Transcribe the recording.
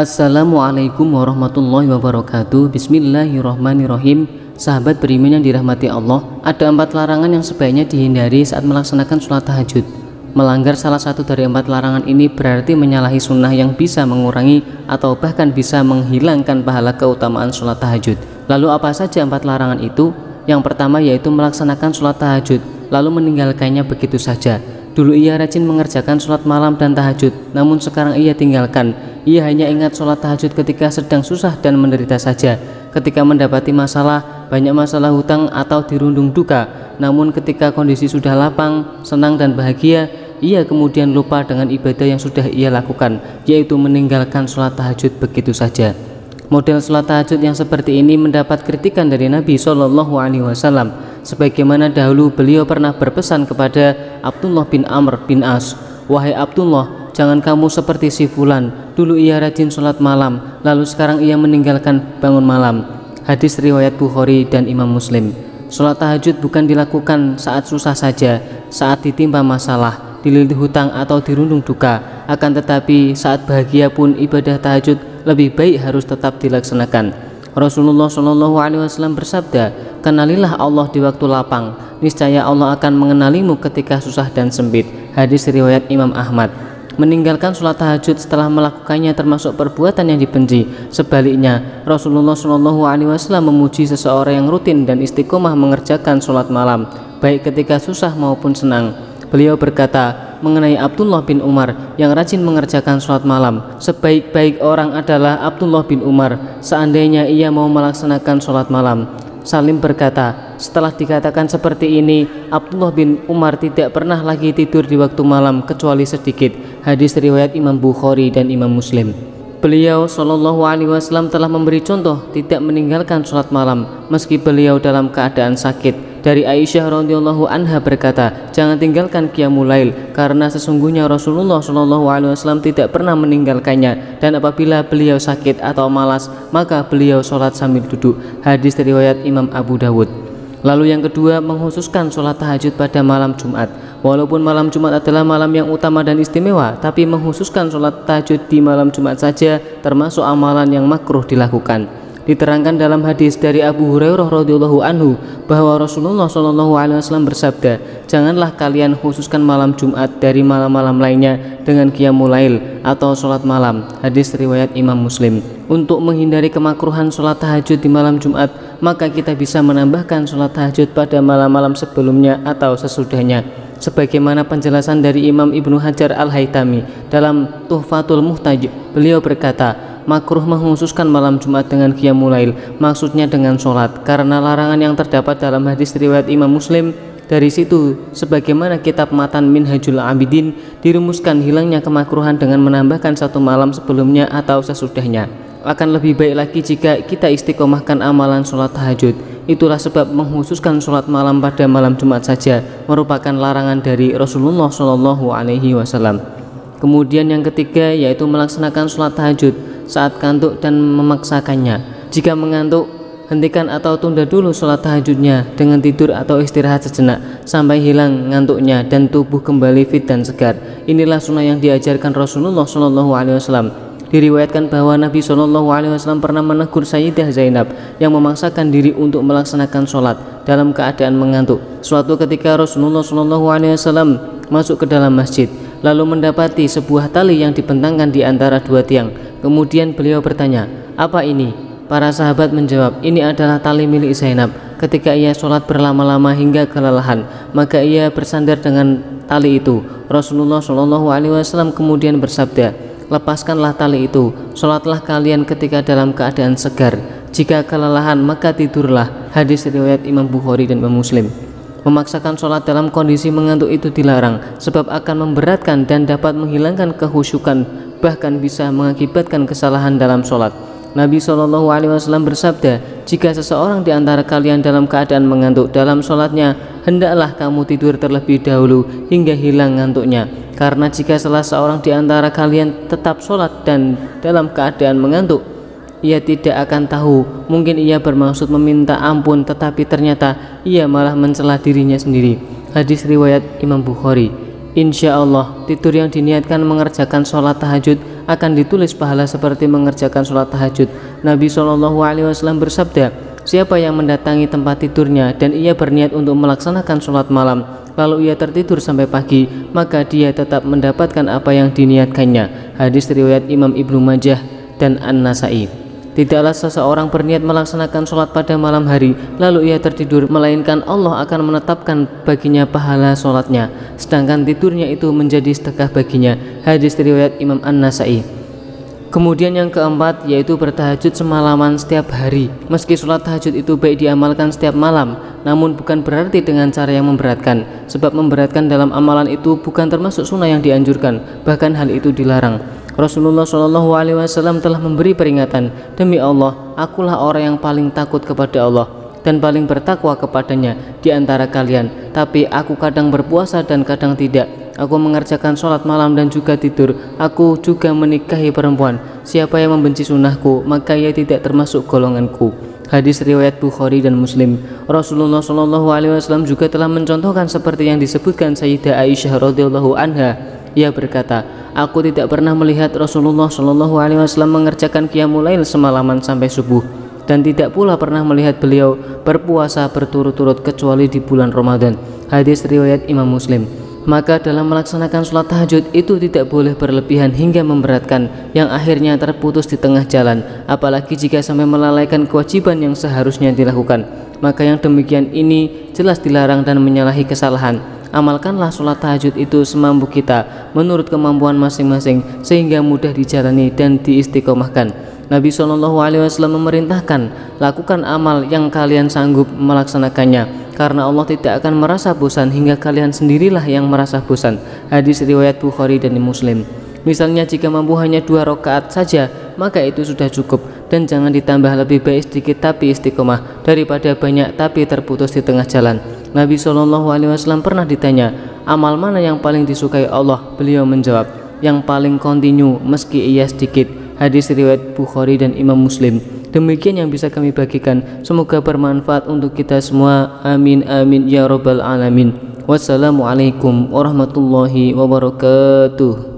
Assalamualaikum warahmatullahi wabarakatuh. Bismillahirrahmanirrahim. Sahabat beriman yang dirahmati Allah, ada 4 larangan yang sebaiknya dihindari saat melaksanakan sholat tahajud. Melanggar salah satu dari 4 larangan ini berarti menyalahi sunnah yang bisa mengurangi atau bahkan bisa menghilangkan pahala keutamaan sholat tahajud. Lalu apa saja 4 larangan itu? Yang pertama yaitu melaksanakan sholat tahajud lalu meninggalkannya begitu saja. Dulu ia rajin mengerjakan sholat malam dan tahajud, namun sekarang ia tinggalkan. Ia hanya ingat sholat tahajud ketika sedang susah dan menderita saja, ketika mendapati masalah, banyak masalah hutang atau dirundung duka. Namun ketika kondisi sudah lapang, senang dan bahagia, ia kemudian lupa dengan ibadah yang sudah ia lakukan, yaitu meninggalkan sholat tahajud begitu saja. Model sholat tahajud yang seperti ini mendapat kritikan dari Nabi Shallallahu Alaihi Wasallam. Sebagaimana dahulu beliau pernah berpesan kepada Abdullah bin Amr bin As, "Wahai Abdullah, jangan kamu seperti si fulan. Dulu ia rajin sholat malam, lalu sekarang ia meninggalkan bangun malam." Hadis riwayat Bukhari dan Imam Muslim. Sholat tahajud bukan dilakukan saat susah saja, saat ditimpa masalah, dililit hutang atau dirundung duka. Akan tetapi saat bahagia pun ibadah tahajud lebih baik harus tetap dilaksanakan. Rasulullah Shallallahu Alaihi Wasallam bersabda, "Kenalilah Allah di waktu lapang, niscaya Allah akan mengenalimu ketika susah dan sempit." Hadis riwayat Imam Ahmad. Meninggalkan sholat tahajud setelah melakukannya termasuk perbuatan yang dibenci. Sebaliknya, Rasulullah Shallallahu Alaihi Wasallam memuji seseorang yang rutin dan istiqomah mengerjakan sholat malam, baik ketika susah maupun senang. Beliau berkata mengenai Abdullah bin Umar yang rajin mengerjakan sholat malam, "Sebaik-baik orang adalah Abdullah bin Umar seandainya ia mau melaksanakan sholat malam." Salim berkata, setelah dikatakan seperti ini, Abdullah bin Umar tidak pernah lagi tidur di waktu malam kecuali sedikit. Hadis riwayat Imam Bukhari dan Imam Muslim. Beliau Shallallahu Alaihi Wasallam telah memberi contoh tidak meninggalkan sholat malam meski beliau dalam keadaan sakit. Dari Aisyah radhiyallahu anha berkata, "Jangan tinggalkan qiyamul lail karena sesungguhnya Rasulullah Shallallahu Alaihi Wasallam tidak pernah meninggalkannya, dan apabila beliau sakit atau malas maka beliau sholat sambil duduk." Hadis riwayat Imam Abu Dawud. Lalu yang kedua, menghususkan sholat tahajud pada malam Jumat. Walaupun malam Jumat adalah malam yang utama dan istimewa, tapi menghususkan sholat tahajud di malam Jumat saja termasuk amalan yang makruh dilakukan. Diterangkan dalam hadis dari Abu Hurairah radhiyallahu anhu bahwa Rasulullah Shallallahu Alaihi Wasallam bersabda, "Janganlah kalian khususkan malam Jumat dari malam-malam lainnya dengan qiyamul lail atau sholat malam." Hadis riwayat Imam Muslim. Untuk menghindari kemakruhan sholat tahajud di malam Jumat, maka kita bisa menambahkan sholat tahajud pada malam-malam sebelumnya atau sesudahnya. Sebagaimana penjelasan dari Imam Ibnu Hajar Al-Haytami dalam Tuhfatul Muhtaj, beliau berkata, makruh menghususkan malam Jumat dengan qiyamul lail, maksudnya dengan sholat, karena larangan yang terdapat dalam hadis riwayat Imam Muslim. Dari situ, sebagaimana kitab Matan Minhajul Abidin, dirumuskan hilangnya kemakruhan dengan menambahkan satu malam sebelumnya atau sesudahnya. Akan lebih baik lagi jika kita istiqomahkan amalan sholat tahajud. Itulah sebab menghususkan sholat malam pada malam Jumat saja merupakan larangan dari Rasulullah Shallallahu Alaihi Wasallam. Kemudian yang ketiga yaitu melaksanakan sholat tahajud saat kantuk dan memaksakannya. Jika mengantuk, hentikan atau tunda dulu sholat tahajudnya dengan tidur atau istirahat sejenak sampai hilang ngantuknya dan tubuh kembali fit dan segar. Inilah sunnah yang diajarkan Rasulullah Shallallahu Alaihi Wasallam. Diriwayatkan bahwa Nabi Shallallahu Alaihi Wasallam pernah menegur Sayyidah Zainab yang memaksakan diri untuk melaksanakan sholat dalam keadaan mengantuk. Suatu ketika Rasulullah Shallallahu Alaihi Wasallam masuk ke dalam masjid, lalu mendapati sebuah tali yang dibentangkan di antara 2 tiang. Kemudian beliau bertanya, "Apa ini?" Para sahabat menjawab, "Ini adalah tali milik Zainab. Ketika ia sholat berlama-lama hingga kelelahan, maka ia bersandar dengan tali itu." Rasulullah Shallallahu Alaihi Wasallam kemudian bersabda, "Lepaskanlah tali itu, sholatlah kalian ketika dalam keadaan segar. Jika kelelahan maka tidurlah." Hadis riwayat Imam Bukhari dan Imam Muslim. Memaksakan sholat dalam kondisi mengantuk itu dilarang, sebab akan memberatkan dan dapat menghilangkan kehusyukan, bahkan bisa mengakibatkan kesalahan dalam sholat. Nabi Shallallahu Alaihi Wasallam bersabda, "Jika seseorang di antara kalian dalam keadaan mengantuk dalam sholatnya, hendaklah kamu tidur terlebih dahulu hingga hilang ngantuknya. Karena jika salah seorang di antara kalian tetap sholat dan dalam keadaan mengantuk, ia tidak akan tahu, mungkin ia bermaksud meminta ampun tetapi ternyata ia malah mencela dirinya sendiri." Hadis riwayat Imam Bukhari. Insya Allah tidur yang diniatkan mengerjakan sholat tahajud akan ditulis pahala seperti mengerjakan sholat tahajud. Nabi SAW bersabda, siapa yang mendatangi tempat tidurnya dan ia berniat untuk melaksanakan sholat malam, lalu ia tertidur sampai pagi, maka dia tetap mendapatkan apa yang diniatkannya. Hadis riwayat Imam Ibnu Majah dan An-Nasai. Tidaklah seseorang berniat melaksanakan sholat pada malam hari lalu ia tertidur, melainkan Allah akan menetapkan baginya pahala sholatnya, sedangkan tidurnya itu menjadi sedekah baginya. Hadis riwayat Imam An-Nasai. Kemudian yang keempat yaitu bertahajud semalaman setiap hari. Meski sholat tahajud itu baik diamalkan setiap malam, namun bukan berarti dengan cara yang memberatkan, sebab memberatkan dalam amalan itu bukan termasuk sunnah yang dianjurkan, bahkan hal itu dilarang. Rasulullah SAW telah memberi peringatan, demi Allah, akulah orang yang paling takut kepada Allah dan paling bertakwa kepadanya di antara kalian, tapi aku kadang berpuasa dan kadang tidak. Aku mengerjakan sholat malam dan juga tidur. Aku juga menikahi perempuan. Siapa yang membenci sunnahku, maka ia tidak termasuk golonganku. Hadis riwayat Bukhari dan Muslim. Rasulullah SAW juga telah mencontohkan seperti yang disebutkan Sayyidah Aisyah radhiyallahu anha. Ia berkata, aku tidak pernah melihat Rasulullah SAW mengerjakan qiyamul lail semalaman sampai subuh, dan tidak pula pernah melihat beliau berpuasa berturut-turut kecuali di bulan Ramadan. Hadis riwayat Imam Muslim. Maka dalam melaksanakan sholat tahajud itu tidak boleh berlebihan hingga memberatkan, yang akhirnya terputus di tengah jalan, apalagi jika sampai melalaikan kewajiban yang seharusnya dilakukan. Maka yang demikian ini jelas dilarang dan menyalahi kesalahan. Amalkanlah sholat tahajud itu semampu kita menurut kemampuan masing-masing sehingga mudah dijalani dan diistiqomahkan. Nabi SAW memerintahkan, lakukan amal yang kalian sanggup melaksanakannya, karena Allah tidak akan merasa bosan hingga kalian sendirilah yang merasa bosan. Hadis riwayat Bukhari dan Muslim. Misalnya jika mampu hanya 2 rakaat saja, maka itu sudah cukup, dan jangan ditambah, lebih baik sedikit tapi istiqomah daripada banyak tapi terputus di tengah jalan. Nabi SAW pernah ditanya, amal mana yang paling disukai Allah? Beliau menjawab, yang paling kontinu meski ia sedikit. Hadis riwayat Bukhari dan Imam Muslim. Demikian yang bisa kami bagikan, semoga bermanfaat untuk kita semua. Amin amin ya rabbal alamin. Wassalamualaikum warahmatullahi wabarakatuh.